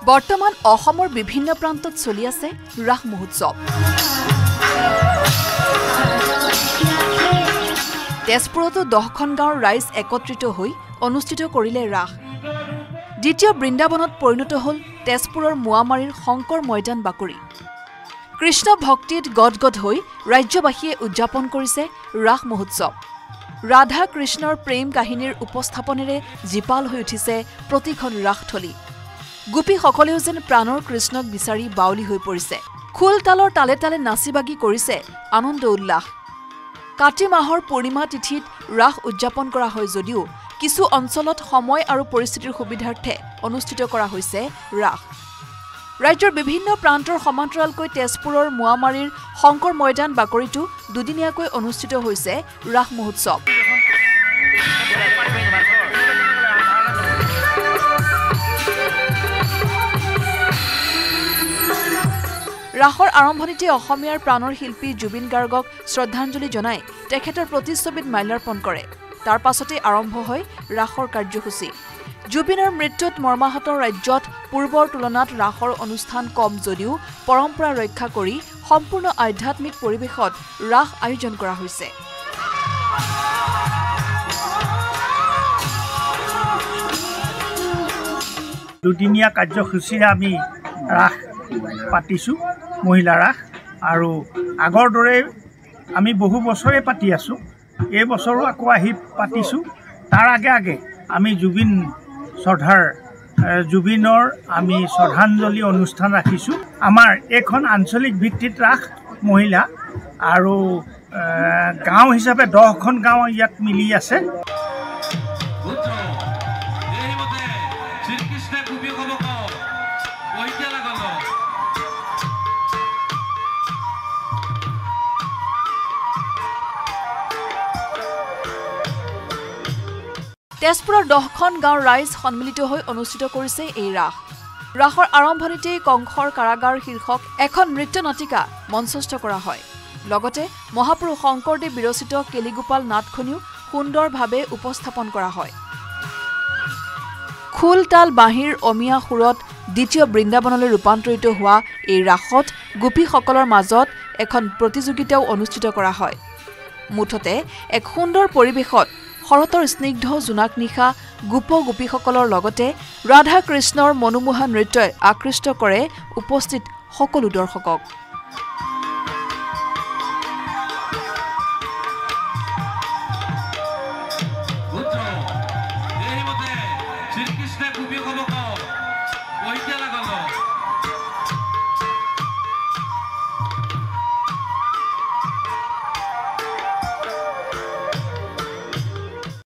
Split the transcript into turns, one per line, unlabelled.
বৰ্তমান অসমৰ বিভিন্ন প্ৰান্তত চলি আছে ৰাস মহোৎসৱ। তেজপুৰতো 10খন গাঁৱৰ ৰাইজ একত্ৰিত হৈ অনুষ্ঠিত কৰিলে ৰাস। দ্বিতীয় বৃন্দাবনত পৰিণত হ'ল তেজপুৰৰ মোৱামাৰীৰ শংকৰ ময়দান বাকৰি। কৃষ্ণ ভক্তিত গদগদ হৈ ৰাজ্যবাসীয়ে উদযাপন কৰিছে ৰাস মহোৎসৱ। ৰাধা কৃষ্ণৰ প্ৰেম কাহিনীৰ উপস্থাপনেৰে জীপাল হৈ উঠিছে প্ৰতিখন ৰাসথলী। গোপীসকলেও যেন প্ৰাণৰ কৃষ্ণক বিচাৰি বাউলী হৈ পৰিছে। খোল তালৰ তালে তালে নাচি বাগি কৰিছে আনন্দ উল্লাস। কাতি মাহৰ পূৰ্ণিমা তিথিত ৰাস উদযাপন কৰা হয় যদিও কিছু অঞ্চলত সময় আৰু পৰিস্থিতিৰ সুবিধাৰ্থে অনুষ্ঠিত কৰা হৈছে ৰাস। ৰাজ্যৰ বিভিন্ন প্ৰান্তৰ সমান্তৰালকৈ তেজপুৰৰ মোৱামাৰীৰ শংকৰ ময়দান বাকৰিতো দুদিনীয়াকৈ অনুষ্ঠিত হৈছে ৰাস মহোৎসৱ। ৰাসৰ আৰম্ভণিতে অসমীয়াৰ প্ৰাণৰ শিল্পী জুবিন গাৰ্গক শ্ৰদ্ধাঞ্জলি জনাই তেখেতৰ প্ৰতিচ্ছবিত মাল্যাৰ্পণ কৰে। তাৰ পাছতে আৰম্ভ হয় ৰাসৰ কাৰ্যসূচী। জুবিনৰ মৃত্যুত মৰ্মাহত ৰাজ্যত পূৰ্বৰ তুলনাত ৰাসৰ অনুষ্ঠান কম যদিও পৰম্পৰা ৰক্ষা কৰি সম্পূৰ্ণ আধ্যাত্মিক পৰিৱেশত ৰাস আয়োজন কৰা হৈছে।
দুদিনীয়া কাৰ্যসূচীৰে আমি ৰাস পাতিছোঁ, মহিলা ৰাস, আৰু আগৰ দৰে আমি বহু বছৰে পাতি আছোঁ। এই বছৰো আকৌ আহি পাতিছোঁ। তাৰ আগে আমি জুবিনৰ আমি শ্ৰদ্ধাঞ্জলি অনুষ্ঠান ৰাখিছোঁ। আমাৰ এইখন আঞ্চলিক ভিত্তিত ৰাস মহিলা, আৰু গাঁও হিচাপে 10খন গাঁও ইয়াত মিলি আছে।
তেজপুৰৰ 10খন গাঁৱৰ ৰাইজ সন্মিলিত হৈ অনুষ্ঠিত কৰিছে এই ৰাস। ৰাসৰ আৰম্ভণিতেই কংসৰ কাৰাগাৰ শীৰ্ষক এখন নৃত্য নাটিকা মঞ্চস্থ কৰা হয়। লগতে মহাপুৰুষ শংকৰদেৱ বিৰচিত কেলিগোপাল নাটখনিও সুন্দৰভাৱে উপস্থাপন কৰা হয়। খোল তাল বাঁহীৰ অমিয়া সুৰত দ্বিতীয় বৃন্দাবনলৈ ৰূপান্তৰিত হোৱা এই ৰাসত গোপীসকলৰ মাজত এখন প্ৰতিযোগিতাও অনুষ্ঠিত কৰা হয়। মুঠতে এক সুন্দৰ পৰিৱেশত শৰতৰ স্নিগ্ধ জোনাক নিশা গোপীসকলৰ লগতে ৰাধা কৃষ্ণৰ মনোমোহা নৃত্যই আকৃষ্ট কৰে উপস্থিত সকলো দৰ্শকক।